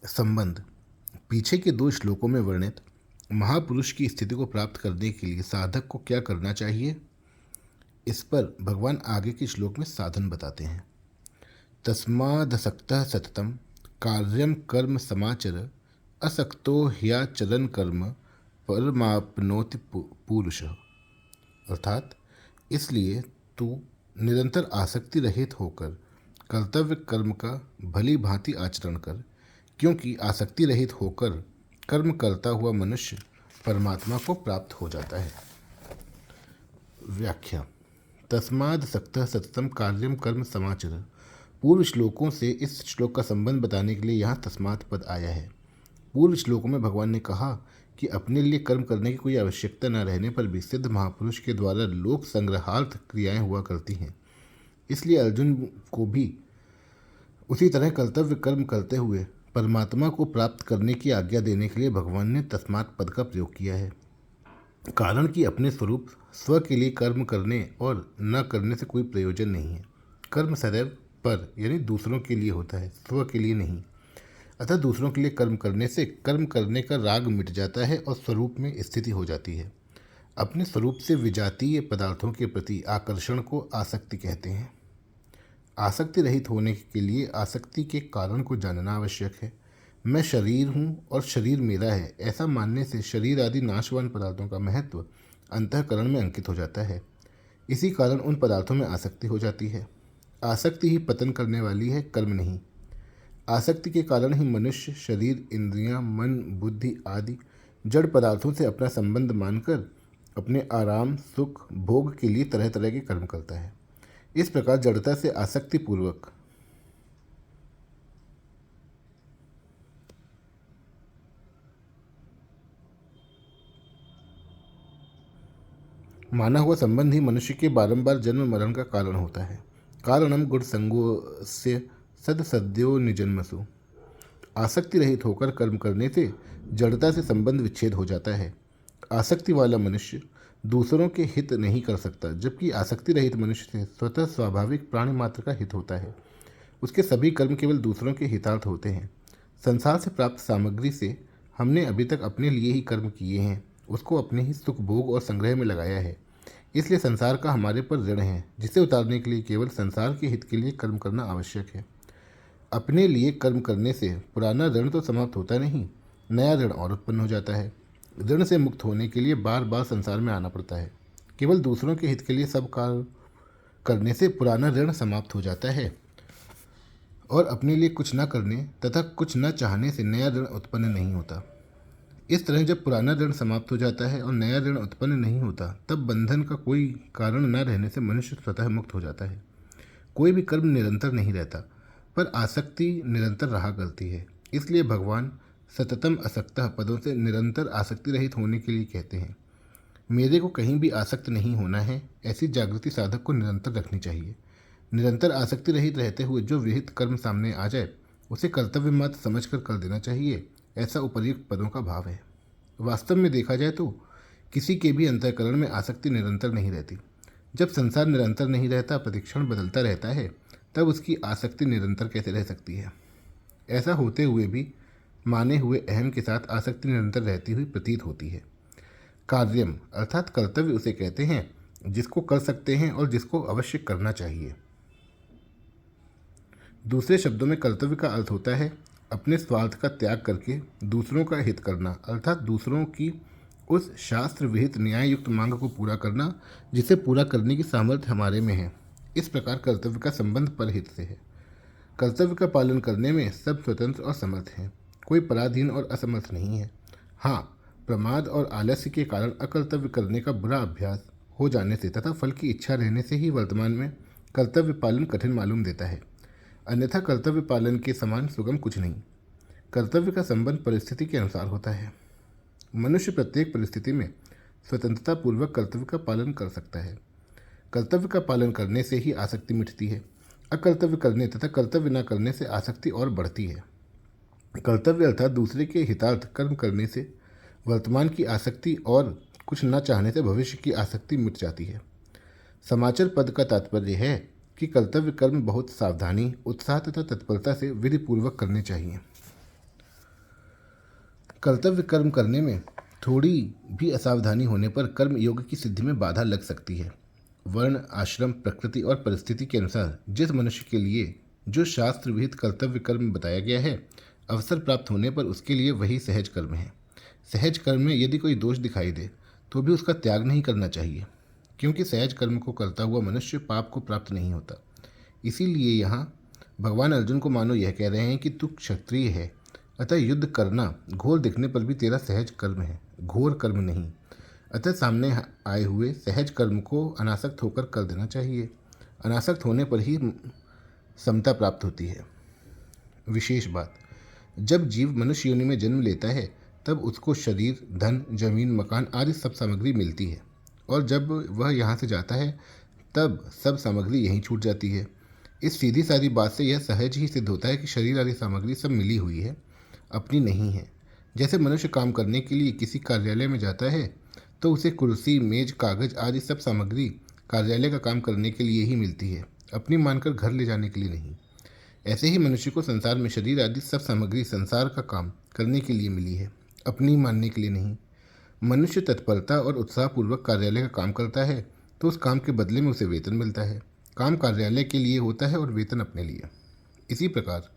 संबंध। पीछे के दो श्लोकों में वर्णित महापुरुष की स्थिति को प्राप्त करने के लिए साधक को क्या करना चाहिए, इस पर भगवान आगे के श्लोक में साधन बताते हैं। तस्मादसक्तः सततम कार्यम कर्म समाचर असक्तो ह्याचरन कर्म परमाप्नोति पुरुषः। अर्थात इसलिए तू निरंतर आसक्ति रहित होकर कर्तव्य कर्म का भली भांति आचरण कर, क्योंकि आसक्ति रहित होकर कर्म करता हुआ मनुष्य परमात्मा को प्राप्त हो जाता है। व्याख्या। तस्माद सक्तः सततम कार्यम कर्म समाचर। पूर्व श्लोकों से इस श्लोक का संबंध बताने के लिए यहाँ तस्मात् पद आया है। पूर्व श्लोकों में भगवान ने कहा कि अपने लिए कर्म करने की कोई आवश्यकता न रहने पर भी सिद्ध महापुरुष के द्वारा लोक संग्रहार्थ क्रियाएं हुआ करती हैं। इसलिए अर्जुन को भी उसी तरह कर्तव्य कर्म करते हुए परमात्मा को प्राप्त करने की आज्ञा देने के लिए भगवान ने तस्मात् पद का प्रयोग किया है। कारण कि अपने स्वरूप स्व के लिए कर्म करने और न करने से कोई प्रयोजन नहीं है। कर्म सदैव पर यानी दूसरों के लिए होता है, स्व के लिए नहीं। अतः दूसरों के लिए कर्म करने से कर्म करने का राग मिट जाता है और स्वरूप में स्थिति हो जाती है। अपने स्वरूप से विजातीय पदार्थों के प्रति आकर्षण को आसक्ति कहते हैं। आसक्ति रहित होने के लिए आसक्ति के कारण को जानना आवश्यक है। मैं शरीर हूँ और शरीर मेरा है, ऐसा मानने से शरीर आदि नाशवान पदार्थों का महत्व अंतःकरण में अंकित हो जाता है। इसी कारण उन पदार्थों में आसक्ति हो जाती है। आसक्ति ही पतन करने वाली है, कर्म नहीं। आसक्ति के कारण ही मनुष्य शरीर, इंद्रियां, मन, बुद्धि आदि जड़ पदार्थों से अपना संबंध मानकर अपने आराम, सुख, भोग के लिए तरह तरह के कर्म करता है। इस प्रकार जड़ता से आसक्ति पूर्वक माना हुआ संबंध ही मनुष्य के बारंबार जन्म मरण का कारण होता है। कारणम गुण संगो से सद सद्यो निजन्मसु। आसक्ति रहित होकर कर्म करने से जड़ता से संबंध विच्छेद हो जाता है। आसक्ति वाला मनुष्य दूसरों के हित नहीं कर सकता, जबकि आसक्ति रहित मनुष्य से स्वतः स्वाभाविक प्राणी मात्र का हित होता है। उसके सभी कर्म केवल दूसरों के हितार्थ होते हैं। संसार से प्राप्त सामग्री से हमने अभी तक अपने लिए ही कर्म किए हैं, उसको अपने ही सुख भोग और संग्रह में लगाया है। इसलिए संसार का हमारे पर ऋण है, जिसे उतारने के लिए केवल संसार के हित के लिए कर्म करना आवश्यक है। अपने लिए कर्म करने से पुराना ऋण तो समाप्त होता नहीं, नया ऋण और उत्पन्न हो जाता है। ऋण से मुक्त होने के लिए बार बार संसार में आना पड़ता है। केवल दूसरों के हित के लिए सब कार्य करने से पुराना ऋण समाप्त हो जाता है और अपने लिए कुछ न करने तथा कुछ न चाहने से नया ऋण उत्पन्न नहीं होता। इस तरह जब पुराना ऋण समाप्त हो जाता है और नया ऋण उत्पन्न नहीं होता, तब बंधन का कोई कारण न रहने से मनुष्य स्वतः मुक्त हो जाता है। कोई भी कर्म निरंतर नहीं रहता, पर आसक्ति निरंतर रहा करती है। इसलिए भगवान सततम असक्तः पदों से निरंतर आसक्ति रहित होने के लिए कहते हैं। मेरे को कहीं भी आसक्त नहीं होना है, ऐसी जागृति साधक को निरंतर रखनी चाहिए। निरंतर आसक्ति रहित रहते हुए जो विहित कर्म सामने आ जाए उसे कर्तव्य मात्र समझकर कर देना चाहिए, ऐसा उपर्युक्त पदों का भाव है। वास्तव में देखा जाए तो किसी के भी अंतःकरण में आसक्ति निरंतर नहीं रहती। जब संसार निरंतर नहीं रहता, प्रतिक्षण बदलता रहता है, तब उसकी आसक्ति निरंतर कैसे रह सकती है। ऐसा होते हुए भी माने हुए अहम के साथ आसक्ति निरंतर रहती हुई प्रतीत होती है। कार्यम अर्थात कर्तव्य उसे कहते हैं जिसको कर सकते हैं और जिसको अवश्य करना चाहिए। दूसरे शब्दों में कर्तव्य का अर्थ होता है अपने स्वार्थ का त्याग करके दूसरों का हित करना, अर्थात दूसरों की उस शास्त्र विहित न्याय युक्त मांग को पूरा करना जिसे पूरा करने की सामर्थ्य हमारे में है। इस प्रकार कर्तव्य का संबंध परहित से है। कर्तव्य का पालन करने में सब स्वतंत्र और समर्थ हैं, कोई पराधीन और असमर्थ नहीं है। हाँ, प्रमाद और आलस्य के कारण अकर्तव्य करने का बुरा अभ्यास हो जाने से तथा फल की इच्छा रहने से ही वर्तमान में कर्तव्य पालन कठिन मालूम देता है, अन्यथा कर्तव्य पालन के समान सुगम कुछ नहीं। कर्तव्य का संबंध परिस्थिति के अनुसार होता है। मनुष्य प्रत्येक परिस्थिति में स्वतंत्रता पूर्वक कर्तव्य का पालन कर सकता है। कर्तव्य का पालन करने से ही आसक्ति मिटती है। अकर्तव्य करने तथा कर्तव्य न करने से आसक्ति और बढ़ती है। कर्तव्य अर्थात दूसरे के हितार्थ कर्म करने से वर्तमान की आसक्ति और कुछ न चाहने से भविष्य की आसक्ति मिट जाती है। समाचार पद का तात्पर्य है कि कर्तव्य कर्म बहुत सावधानी, उत्साह तथा तत्परता से विधिपूर्वक करने चाहिए। कर्तव्य कर्म करने में थोड़ी भी असावधानी होने पर कर्म योग की सिद्धि में बाधा लग सकती है। वर्ण, आश्रम, प्रकृति और परिस्थिति के अनुसार जिस मनुष्य के लिए जो शास्त्र विहित कर्तव्य कर्म बताया गया है, अवसर प्राप्त होने पर उसके लिए वही सहज कर्म है। सहज कर्म में यदि कोई दोष दिखाई दे तो भी उसका त्याग नहीं करना चाहिए, क्योंकि सहज कर्म को करता हुआ मनुष्य पाप को प्राप्त नहीं होता। इसीलिए यहाँ भगवान अर्जुन को मानो यह कह रहे हैं कि तू क्षत्रिय है, अतः युद्ध करना घोर दिखने पर भी तेरा सहज कर्म है, घोर कर्म नहीं। अतः सामने आए हुए सहज कर्म को अनासक्त होकर कर देना चाहिए। अनासक्त होने पर ही समता प्राप्त होती है। विशेष बात, जब जीव मनुष्य योनि में जन्म लेता है तब उसको शरीर, धन, जमीन, मकान आदि सब सामग्री मिलती है, और जब वह यहाँ से जाता है तब सब सामग्री यहीं छूट जाती है। इस सीधी सादी बात से यह सहज ही सिद्ध होता है कि शरीर आदि सामग्री सब मिली हुई है, अपनी नहीं है। जैसे मनुष्य काम करने के लिए किसी कार्यालय में जाता है तो उसे कुर्सी, मेज, कागज आदि सब सामग्री कार्यालय का काम करने के लिए ही मिलती है, अपनी मानकर घर ले जाने के लिए नहीं। ऐसे ही मनुष्य को संसार में शरीर आदि सब सामग्री संसार का काम करने के लिए मिली है, अपनी मानने के लिए नहीं। मनुष्य तत्परता और उत्साहपूर्वक कार्यालय का काम करता है तो उस काम के बदले में उसे वेतन मिलता है। काम कार्यालय के लिए होता है और वेतन अपने लिए। इसी प्रकार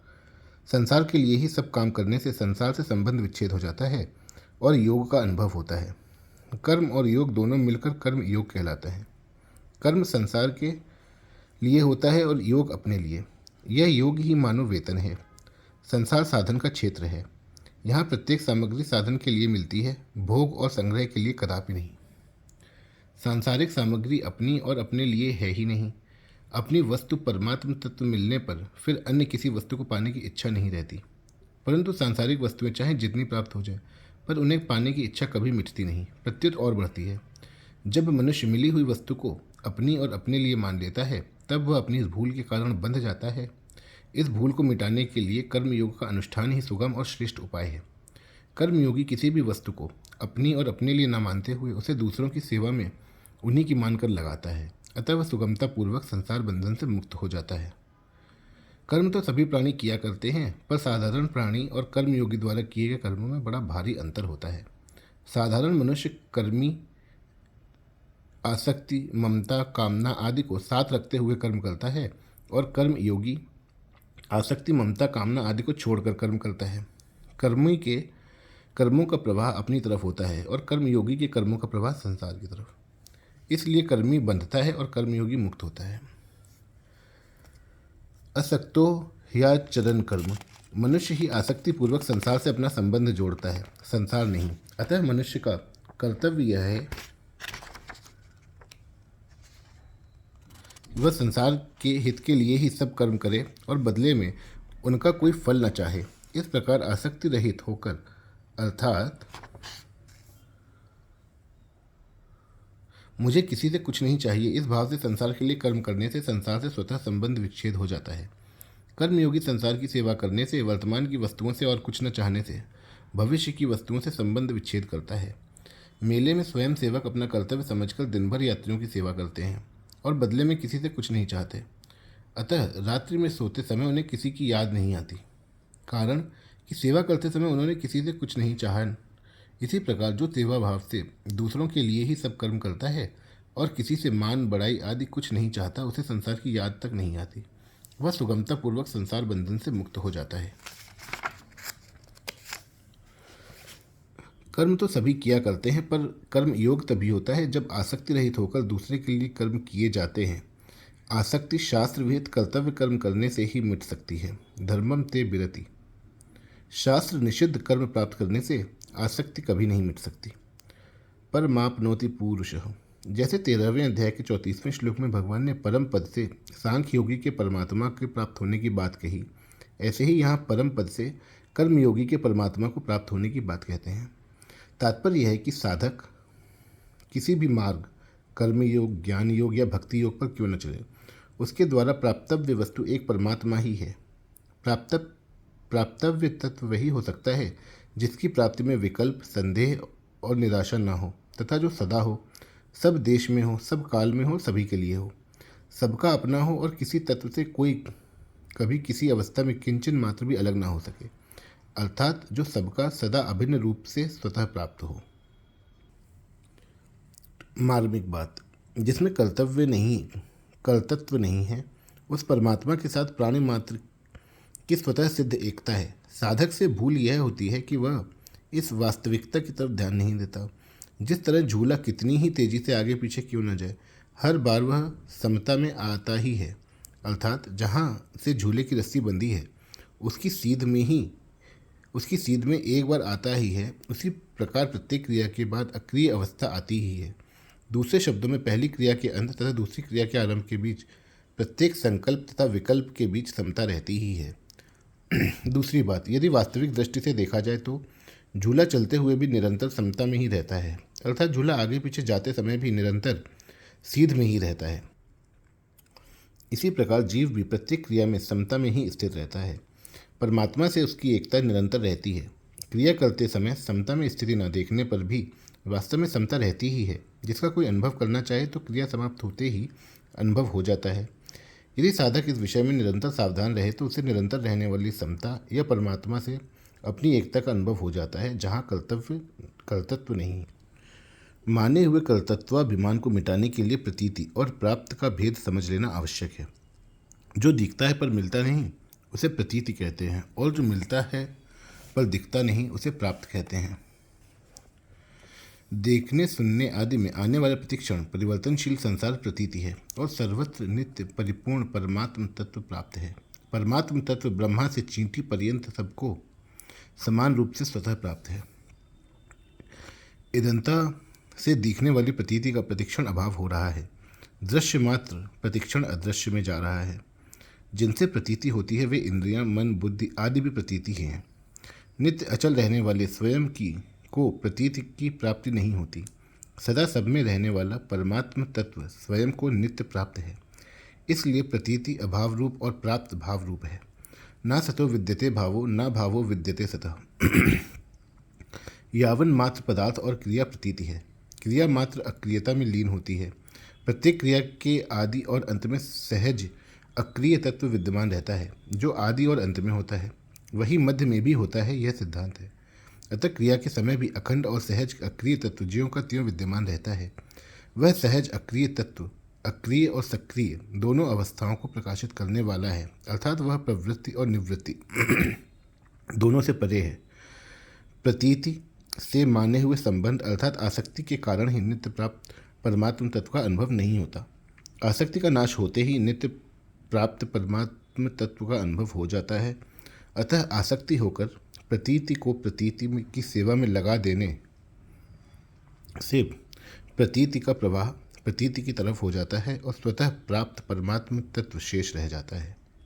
संसार के लिए ही सब काम करने से संसार से संबंध विच्छेद हो जाता है और योग का अनुभव होता है। कर्म और योग दोनों मिलकर कर्म योग कहलाता है। कर्म संसार के लिए होता है और योग अपने लिए। यह योग ही मानो वेतन है। संसार साधन का क्षेत्र है। यहाँ प्रत्येक सामग्री साधन के लिए मिलती है, भोग और संग्रह के लिए कदापि नहीं। सांसारिक सामग्री अपनी और अपने लिए है ही नहीं। अपनी वस्तु परमात्म तत्व मिलने पर फिर अन्य किसी वस्तु को पाने की इच्छा नहीं रहती। परंतु सांसारिक वस्तुएं चाहे जितनी प्राप्त हो जाए, पर उन्हें पाने की इच्छा कभी मिटती नहीं, प्रत्युत और बढ़ती है। जब मनुष्य मिली हुई वस्तु को अपनी और अपने लिए मान लेता है तब वह अपनी इस भूल के कारण बंध जाता है। इस भूल को मिटाने के लिए कर्मयोग का अनुष्ठान ही सुगम और श्रेष्ठ उपाय है। कर्मयोगी किसी भी वस्तु को अपनी और अपने लिए न मानते हुए उसे दूसरों की सेवा में उन्हीं की मानकर लगाता है, अतः वह सुगमतापूर्वक संसार बंधन से मुक्त हो जाता है। कर्म तो सभी प्राणी किया करते हैं, पर साधारण प्राणी और कर्मयोगी द्वारा किए गए कर्मों में बड़ा भारी अंतर होता है। साधारण मनुष्य कर्मी आसक्ति, ममता, कामना आदि को साथ रखते हुए कर्म करता है और कर्म योगी आसक्ति, ममता, कामना आदि को छोड़कर कर्म करता है। कर्मी के कर्मों का प्रवाह अपनी तरफ होता है और कर्मयोगी के कर्मों का प्रवाह संसार की तरफ। इसलिए कर्मी बंधता है और कर्मयोगी मुक्त होता है। असक्तो या चरण कर्म, मनुष्य ही आसक्ति पूर्वक संसार से अपना संबंध जोड़ता है, संसार नहीं। अतः मनुष्य का कर्तव्य यह है वह संसार के हित के लिए ही सब कर्म करे और बदले में उनका कोई फल न चाहे। इस प्रकार आसक्ति रहित होकर, अर्थात मुझे किसी से कुछ नहीं चाहिए, इस भाव से संसार के लिए कर्म करने से संसार से स्वतः संबंध विच्छेद हो जाता है। कर्मयोगी संसार की सेवा करने से, वर्तमान की वस्तुओं से और कुछ न चाहने से भविष्य की वस्तुओं से संबंध विच्छेद करता है। मेले में स्वयं सेवक अपना कर्तव्य समझकर दिन भर यात्रियों की सेवा करते हैं और बदले में किसी से कुछ नहीं चाहते। अतः रात्रि में सोते समय उन्हें किसी की याद नहीं आती, कारण कि सेवा करते समय उन्होंने किसी से कुछ नहीं चाहा। इसी प्रकार जो सेवा भाव से दूसरों के लिए ही सब कर्म करता है और किसी से मान, बड़ाई आदि कुछ नहीं चाहता, उसे संसार की याद तक नहीं आती। वह सुगमतापूर्वक संसार बंधन से मुक्त हो जाता है। कर्म तो सभी किया करते हैं, पर कर्म योग तभी होता है जब आसक्ति रहित होकर दूसरे के लिए कर्म किए जाते हैं। आसक्ति शास्त्र विहित कर्तव्य कर्म करने से ही मिट सकती है। धर्मम ते विरति, शास्त्र निषिद्ध कर्म प्राप्त करने से आसक्ति कभी नहीं मिट सकती। पर मापनोति पुरुषः, जैसे 13वें अध्याय के 34वें श्लोक में भगवान ने परम पद से सांख्य योगी के परमात्मा के प्राप्त होने की बात कही, ऐसे ही यहाँ परम पद से कर्मयोगी के परमात्मा को प्राप्त होने की बात कहते हैं। तात्पर्य यह है कि साधक किसी भी मार्ग, कर्मयोग, ज्ञान योग या भक्ति योग पर क्यों न चले, उसके द्वारा प्राप्तव्य वस्तु एक परमात्मा ही है। प्राप्तव्य तत्व वही हो सकता है जिसकी प्राप्ति में विकल्प, संदेह और निराशा न हो, तथा जो सदा हो, सब देश में हो, सब काल में हो, सभी के लिए हो, सबका अपना हो और किसी तत्व से कोई कभी किसी अवस्था में किंचन मात्र भी अलग ना हो सके। अर्थात जो सबका सदा अभिन्न रूप से स्वतः प्राप्त हो। मार्मिक बात, जिसमें कर्तृत्व नहीं है, उस परमात्मा के साथ प्राणी मात्र की स्वतः सिद्ध एकता है। साधक से भूल यह होती है कि वह इस वास्तविकता की तरफ ध्यान नहीं देता। जिस तरह झूला कितनी ही तेजी से आगे पीछे क्यों न जाए, हर बार वह समता में आता ही है, अर्थात जहाँ से झूले की रस्सी बंधी है उसकी सीध में एक बार आता ही है। उसी प्रकार प्रत्येक क्रिया के बाद अक्रिय अवस्था आती ही है। दूसरे शब्दों में, पहली क्रिया के अंत तथा दूसरी क्रिया के आरंभ के बीच, प्रत्येक संकल्प तथा विकल्प के बीच समता रहती ही है। दूसरी बात, यदि वास्तविक दृष्टि से देखा जाए तो झूला चलते हुए भी निरंतर समता में ही रहता है, अर्थात झूला आगे पीछे जाते समय भी निरंतर सीध में ही रहता है। इसी प्रकार जीव भी प्रत्येक क्रिया में समता में ही स्थित रहता है। परमात्मा से उसकी एकता निरंतर रहती है। क्रिया करते समय समता में स्थिति न देखने पर भी वास्तव में समता रहती ही है। जिसका कोई अनुभव करना चाहे तो क्रिया समाप्त होते ही अनुभव हो जाता है। यदि साधक इस विषय में निरंतर सावधान रहे तो उसे निरंतर रहने वाली समता या परमात्मा से अपनी एकता का अनुभव हो जाता है, जहाँ कर्तृत्व नहीं। माने हुए कर्तृत्वाभिमान को मिटाने के लिए प्रतीति और प्राप्त का भेद समझ लेना आवश्यक है। जो दिखता है पर मिलता नहीं उसे प्रतीति कहते हैं, और जो मिलता है पर दिखता नहीं उसे प्राप्त कहते हैं। देखने सुनने आदि में आने वाले प्रतिक्षण परिवर्तनशील संसार प्रतीति है, और सर्वत्र नित्य परिपूर्ण परमात्म तत्व प्राप्त है। परमात्म तत्व ब्रह्मा से चींटी पर्यंत सबको समान रूप से स्वतः प्राप्त है। इदंता से दिखने वाली प्रतीति का प्रतिक्षण अभाव हो रहा है। दृश्य मात्र प्रतिक्षण अदृश्य में जा रहा है। जिनसे प्रतीति होती है वे इंद्रियां, मन, बुद्धि आदि भी प्रतीति ही हैं। नित्य अचल रहने वाले स्वयं को प्रतीति की प्राप्ति नहीं होती। सदा सब में रहने वाला परमात्म तत्व स्वयं को नित्य प्राप्त है। इसलिए प्रतीति अभाव रूप और प्राप्त भाव रूप है। ना सतो विद्यते भावो, ना भावो विद्यते सतः। यावन मात्र पदार्थ और क्रिया प्रतीति है। क्रिया मात्र अक्रियता में लीन होती है। प्रत्येक क्रिया के आदि और अंत में सहज अक्रिय तत्व विद्यमान रहता है। जो आदि और अंत में होता है वही मध्य में भी होता है, यह सिद्धांत है। अतः क्रिया के समय भी अखंड और सहज अक्रिय तत्व ज्यों का त्यों विद्यमान रहता है। वह सहज अक्रिय तत्व अक्रिय और सक्रिय दोनों अवस्थाओं को प्रकाशित करने वाला है, अर्थात वह प्रवृत्ति और निवृत्ति दोनों से परे है। प्रतीति से माने हुए संबंध अर्थात आसक्ति के कारण ही नित्य प्राप्त परमात्म तत्व का अनुभव नहीं होता। आसक्ति का नाश होते ही नित्य प्राप्त परमात्म तत्व का अनुभव हो जाता है। अतः आसक्ति होकर प्रतीति को प्रतीति की सेवा में लगा देने से प्रतीति का प्रवाह प्रतीति की तरफ हो जाता है और स्वतः प्राप्त परमात्म तत्व शेष रह जाता है।